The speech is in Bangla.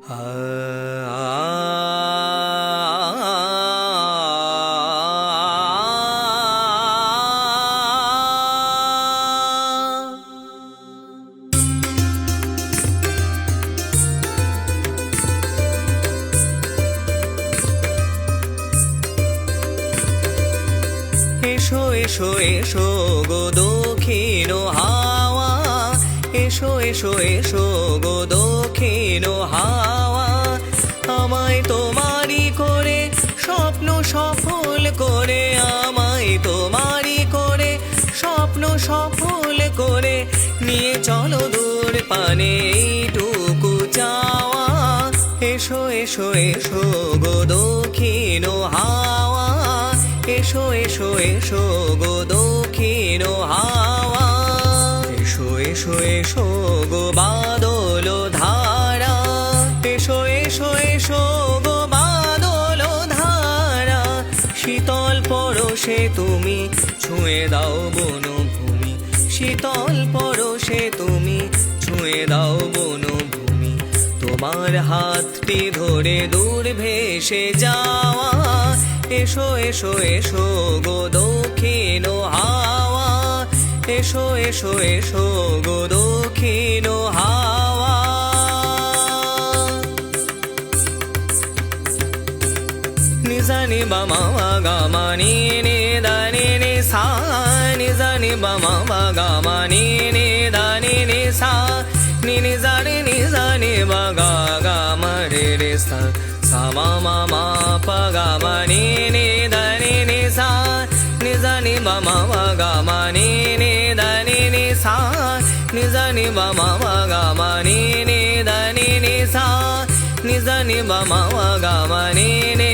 এসো এসো এসো গো দক্ষিণ হাওয়া, এসো এসো এসো গো দক্ষিণ হাওয়া, আমায় তোমারই করে স্বপ্ন সফল করে, আমায় তোমারই করে স্বপ্ন সফল করে, নিয়ে চলো দূর পানে এইটুকু চাওয়া। এসো এসো এসো গো দক্ষিণ হাওয়া, এসো এসো এসো গো দক্ষিণ হাওয়া, এসো এসো এসো গো বাদল ধারা, এসো এসো এসো গো বাদল ধারা, শীতল পরশে তুমি ছুঁয়ে দাও বনভূমি, শীতল পরশে তুমি ছুঁয়ে দাও বনভূমি, তোমার হাতটি ধরে দূর ভেসে যাওয়া। এসো এসো এসো গো দক্ষিণ হাওয়া, এসো এসো এসো গো দক্ষিণ হাওয়া। নিজানি বামা গামা নি নি দানি নি সা, নিজানি বামা গামা নি নি দানি নি সা, নি নি জানি নি জানি বাগা গামা রে রে সা, সা মা মা মা পা গামা নি নি দানি নি সা, নি জানি বামা গামা নি নি দানি নি সা, নি জানি বামা গামা নি নি দানি নি সা, নি জানি বামা গামা নি নি